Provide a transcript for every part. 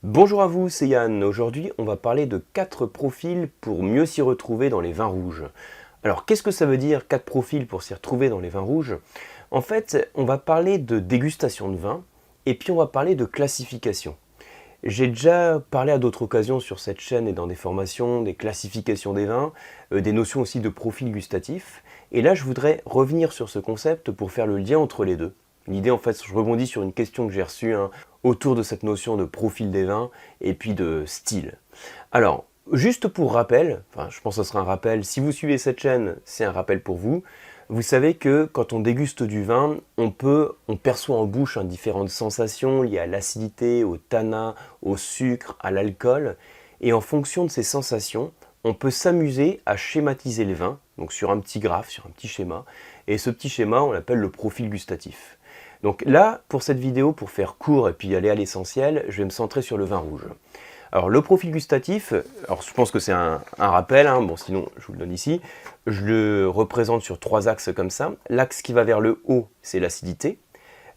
Bonjour à vous, c'est Yann. Aujourd'hui, on va parler de 4 profils pour mieux s'y retrouver dans les vins rouges. Alors, qu'est-ce que ça veut dire 4 profils pour s'y retrouver dans les vins rouges? En fait, on va parler de dégustation de vin et puis on va parler de classification. J'ai déjà parlé à d'autres occasions sur cette chaîne et dans des formations, des classifications des vins, des notions aussi de profil gustatif. Et là, je voudrais revenir sur ce concept pour faire le lien entre les deux. L'idée, en fait, je rebondis sur une question que j'ai reçue autour de cette notion de profil des vins et puis de style. Alors, juste pour rappel, enfin, je pense que ce sera un rappel, si vous suivez cette chaîne, c'est un rappel pour vous. Vous savez que quand on déguste du vin, on perçoit en bouche différentes sensations liées à l'acidité, au tanin, au sucre, à l'alcool. Et en fonction de ces sensations, on peut s'amuser à schématiser les vins, donc sur un petit graphe, sur un petit schéma. Et ce petit schéma, on l'appelle le profil gustatif. Donc là, pour cette vidéo, pour faire court et puis aller à l'essentiel, je vais me centrer sur le vin rouge. Alors le profil gustatif, alors je pense que c'est un rappel, bon sinon je vous le donne ici, je le représente sur 3 axes comme ça. L'axe qui va vers le haut, c'est l'acidité,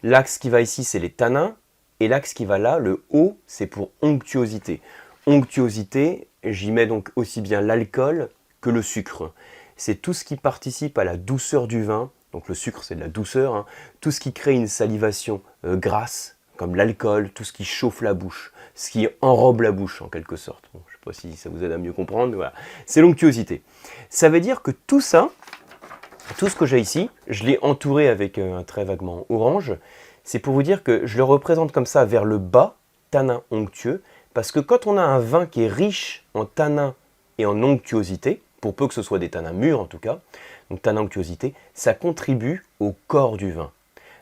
l'axe qui va ici, c'est les tanins, et l'axe qui va là, le haut, c'est pour onctuosité. Onctuosité, j'y mets donc aussi bien l'alcool que le sucre. C'est tout ce qui participe à la douceur du vin, donc le sucre c'est de la douceur, tout ce qui crée une salivation grasse, comme l'alcool, tout ce qui chauffe la bouche, ce qui enrobe la bouche en quelque sorte. Bon, je ne sais pas si ça vous aide à mieux comprendre, mais voilà. C'est l'onctuosité. Ça veut dire que tout ça, tout ce que j'ai ici, je l'ai entouré avec un trait vaguement orange, c'est pour vous dire que je le représente comme ça vers le bas, tanin onctueux, parce que quand on a un vin qui est riche en tanin et en onctuosité, pour peu que ce soit des tanins mûrs en tout cas, donc tanin onctuosité, ça contribue au corps du vin.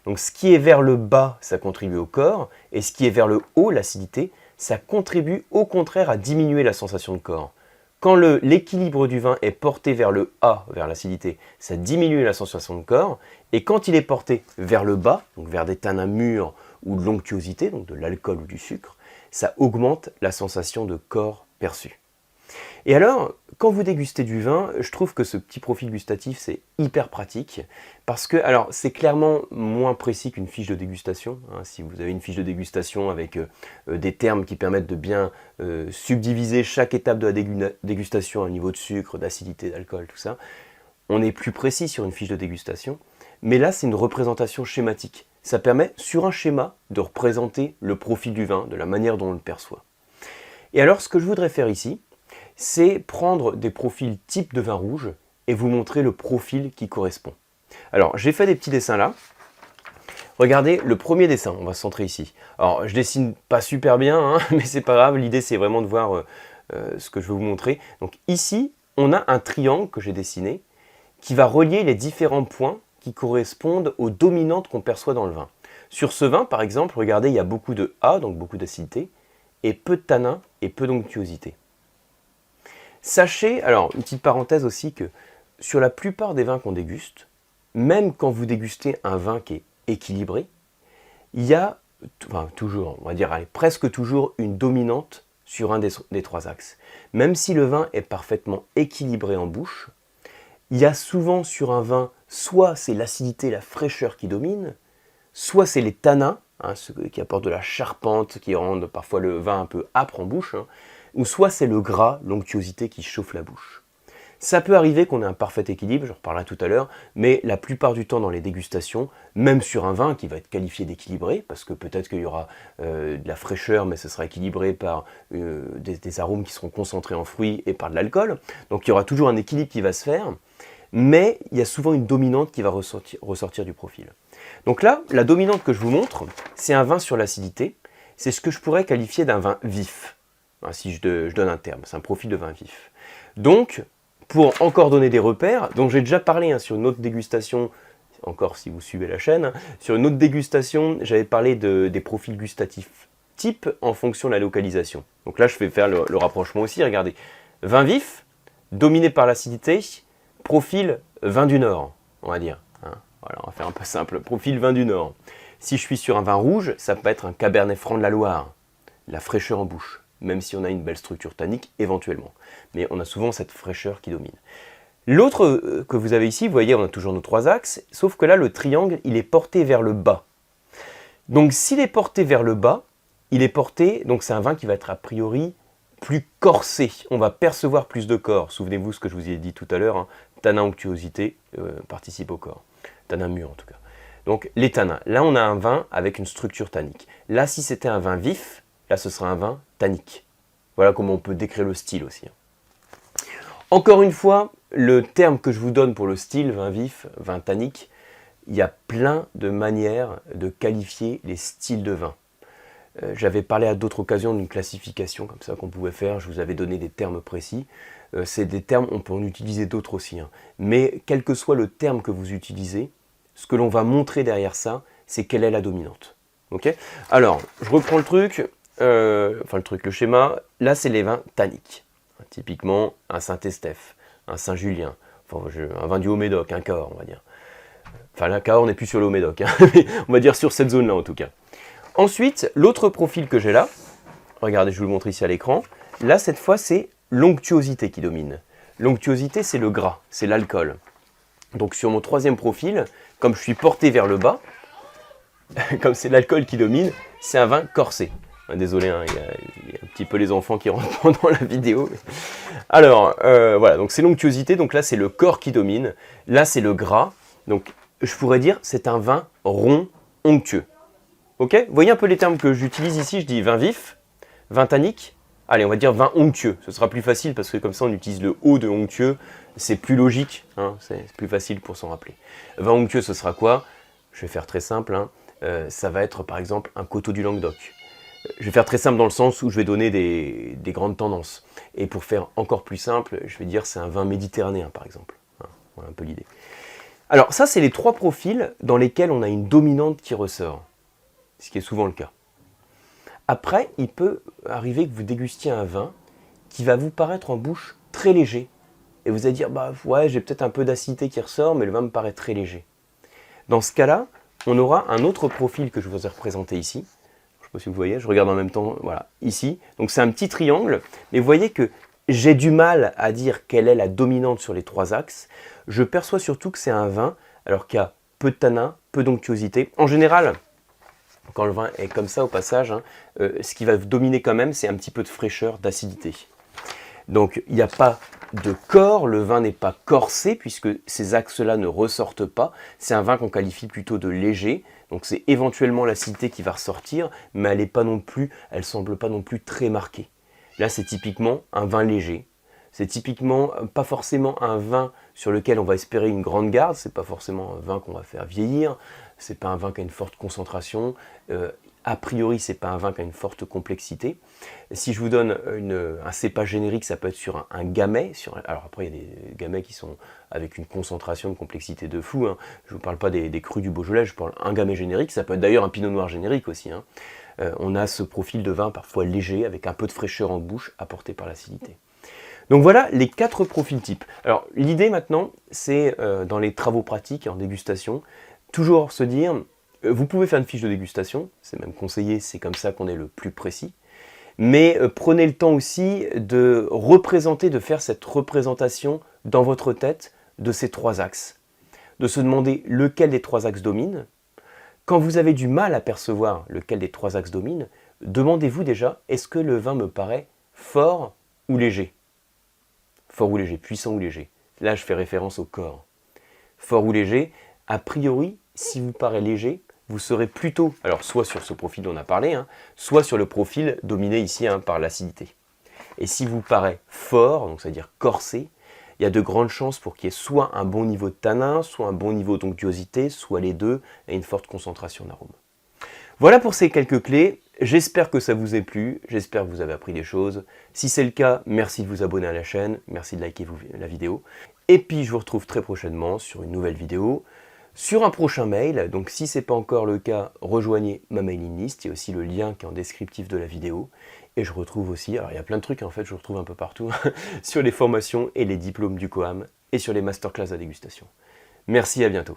Donc ce qui est vers le bas, ça contribue au corps, et ce qui est vers le haut, l'acidité, ça contribue au contraire à diminuer la sensation de corps. Quand l'équilibre du vin est porté vers le A, vers l'acidité, ça diminue la sensation de corps, et quand il est porté vers le bas, donc vers des tanins mûrs ou de l'onctuosité, donc de l'alcool ou du sucre, ça augmente la sensation de corps perçue. Et alors, quand vous dégustez du vin, je trouve que ce petit profil gustatif, c'est hyper pratique, parce que, alors, c'est clairement moins précis qu'une fiche de dégustation. Si vous avez une fiche de dégustation avec des termes qui permettent de bien subdiviser chaque étape de la dégustation à niveau de sucre, d'acidité, d'alcool, tout ça, on est plus précis sur une fiche de dégustation. Mais là, c'est une représentation schématique. Ça permet, sur un schéma, de représenter le profil du vin, de la manière dont on le perçoit. Et alors, ce que je voudrais faire ici, c'est prendre des profils type de vin rouge et vous montrer le profil qui correspond. Alors, j'ai fait des petits dessins là. Regardez le premier dessin, on va se centrer ici. Alors, je dessine pas super bien, mais c'est pas grave, l'idée c'est vraiment de voir ce que je veux vous montrer. Donc ici, on a un triangle que j'ai dessiné qui va relier les différents points qui correspondent aux dominantes qu'on perçoit dans le vin. Sur ce vin, par exemple, regardez, il y a beaucoup de A, donc beaucoup d'acidité, et peu de tanin et peu d'onctuosité. Sachez, alors une petite parenthèse aussi, que sur la plupart des vins qu'on déguste, même quand vous dégustez un vin qui est équilibré, il y a, toujours, on va dire presque toujours une dominante sur un des 3 axes. Même si le vin est parfaitement équilibré en bouche, il y a souvent sur un vin, soit c'est l'acidité, la fraîcheur qui domine, soit c'est les tanins, ceux qui apportent de la charpente, qui rendent parfois le vin un peu âpre en bouche, ou soit c'est le gras, l'onctuosité qui chauffe la bouche. Ça peut arriver qu'on ait un parfait équilibre, j'en reparlerai tout à l'heure, mais la plupart du temps dans les dégustations, même sur un vin qui va être qualifié d'équilibré, parce que peut-être qu'il y aura de la fraîcheur, mais ce sera équilibré par des arômes qui seront concentrés en fruits et par de l'alcool, donc il y aura toujours un équilibre qui va se faire, mais il y a souvent une dominante qui va ressortir du profil. Donc là, la dominante que je vous montre, c'est un vin sur l'acidité, c'est ce que je pourrais qualifier d'un vin vif. Si je donne un terme, c'est un profil de vin vif. Donc, pour encore donner des repères, donc j'ai déjà parlé sur une autre dégustation, encore si vous suivez la chaîne, sur une autre dégustation, j'avais parlé des profils gustatifs type en fonction de la localisation. Donc là, je vais faire le rapprochement aussi, regardez. Vin vif, dominé par l'acidité, profil vin du Nord, on va dire. Voilà, on va faire un peu simple, profil vin du Nord. Si je suis sur un vin rouge, ça peut être un Cabernet Franc de la Loire, la fraîcheur en bouche, même si on a une belle structure tannique éventuellement. Mais on a souvent cette fraîcheur qui domine. L'autre que vous avez ici, vous voyez, on a toujours nos 3 axes, sauf que là, le triangle, il est porté vers le bas. Donc s'il est porté vers le bas, il est porté, donc c'est un vin qui va être a priori plus corsé. On va percevoir plus de corps. Souvenez-vous ce que je vous ai dit tout à l'heure, hein. Tanin, onctuosité participe au corps. Tanin mûr en tout cas. Donc les tanins. Là, on a un vin avec une structure tannique. Là, si c'était un vin vif, là, ce sera un vin tannique. Voilà comment on peut décrire le style aussi. Encore une fois, le terme que je vous donne pour le style, vin vif, vin tannique, il y a plein de manières de qualifier les styles de vin. J'avais parlé à d'autres occasions d'une classification comme ça qu'on pouvait faire, je vous avais donné des termes précis. C'est des termes, on peut en utiliser d'autres aussi. Hein. Mais quel que soit le terme que vous utilisez, ce que l'on va montrer derrière ça, c'est quelle est la dominante. Okay, alors, je reprends le truc, le schéma. Là, c'est les vins tanniques. Typiquement, un Saint-Estèphe, un Saint-Julien, un vin du Haut-Médoc, un Cahors, on va dire. Enfin, là, Cahors n'est plus sur le Haut-Médoc, hein, mais on va dire sur cette zone-là en tout cas. Ensuite, l'autre profil que j'ai là, regardez, je vous le montre ici à l'écran. Là, cette fois, c'est l'onctuosité qui domine. L'onctuosité, c'est le gras, c'est l'alcool. Donc sur mon troisième profil, comme je suis porté vers le bas, comme c'est l'alcool qui domine, c'est un vin corsé. Désolé, hein, il y a un petit peu les enfants qui rentrent pendant la vidéo. Alors, voilà, donc c'est l'onctuosité, donc là c'est le corps qui domine. Là c'est le gras, donc je pourrais dire c'est un vin rond, onctueux. Ok? Vous voyez un peu les termes que j'utilise ici, je dis vin vif, vin tannique. Allez, on va dire vin onctueux, ce sera plus facile parce que comme ça on utilise le haut de onctueux, c'est plus logique, hein, c'est plus facile pour s'en rappeler. Vin onctueux, ce sera quoi? Je vais faire très simple, hein, ça va être par exemple un coteau du Languedoc. Je vais faire très simple dans le sens où je vais donner des grandes tendances. Et pour faire encore plus simple, je vais dire c'est un vin méditerranéen par exemple. Hein, voilà un peu l'idée. Alors ça, c'est les trois profils dans lesquels on a une dominante qui ressort, ce qui est souvent le cas. Après, il peut arriver que vous dégustiez un vin qui va vous paraître en bouche très léger. Et vous allez dire, bah ouais, j'ai peut-être un peu d'acidité qui ressort, mais le vin me paraît très léger. Dans ce cas-là, on aura un autre profil que je vous ai représenté ici. Je ne sais pas si vous voyez, je regarde en même temps, voilà, ici. Donc c'est un petit triangle, mais vous voyez que j'ai du mal à dire quelle est la dominante sur les trois axes. Je perçois surtout que c'est un vin, alors qu'il y a peu de tanin, peu d'onctuosité. En général, quand le vin est comme ça au passage, hein, ce qui va dominer quand même, c'est un petit peu de fraîcheur, d'acidité. Donc il n'y a pas de corps, le vin n'est pas corsé puisque ces axes-là ne ressortent pas. C'est un vin qu'on qualifie plutôt de léger, donc c'est éventuellement l'acidité qui va ressortir, mais elle ne semble pas non plus très marquée. Là c'est typiquement un vin léger. C'est typiquement pas forcément un vin sur lequel on va espérer une grande garde, c'est pas forcément un vin qu'on va faire vieillir, c'est pas un vin qui a une forte concentration, a priori c'est pas un vin qui a une forte complexité. Si je vous donne un cépage générique, ça peut être sur un gamay, alors après il y a des gamay qui sont avec une concentration de complexité de fou, hein. Je ne vous parle pas des crus du Beaujolais, je parle un gamay générique, ça peut être d'ailleurs un pinot noir générique aussi, hein. On a ce profil de vin parfois léger, avec un peu de fraîcheur en bouche apporté par l'acidité. Donc voilà les 4 profils types. Alors l'idée maintenant, c'est dans les travaux pratiques en dégustation, toujours se dire, vous pouvez faire une fiche de dégustation, c'est même conseillé, c'est comme ça qu'on est le plus précis, mais prenez le temps aussi de faire cette représentation dans votre tête de ces 3 axes, de se demander lequel des 3 axes domine. Quand vous avez du mal à percevoir lequel des 3 axes domine, demandez-vous déjà, est-ce que le vin me paraît fort ou léger? Fort ou léger, puissant ou léger. Là, je fais référence au corps. Fort ou léger, a priori, si vous paraît léger, vous serez plutôt, alors soit sur ce profil dont on a parlé, hein, soit sur le profil dominé ici hein, par l'acidité. Et si vous paraît fort, donc c'est-à-dire corsé, il y a de grandes chances pour qu'il y ait soit un bon niveau de tanin, soit un bon niveau d'onctuosité, soit les deux, et une forte concentration d'arôme. Voilà pour ces quelques clés. J'espère que ça vous a plu, j'espère que vous avez appris des choses. Si c'est le cas, merci de vous abonner à la chaîne, merci de liker la vidéo. Et puis je vous retrouve très prochainement sur une nouvelle vidéo, sur un prochain mail. Donc si ce n'est pas encore le cas, rejoignez ma mailing list, il y a aussi le lien qui est en descriptif de la vidéo. Et je retrouve aussi, alors il y a plein de trucs en fait, je retrouve un peu partout, sur les formations et les diplômes du COAM et sur les masterclass à dégustation. Merci, à bientôt.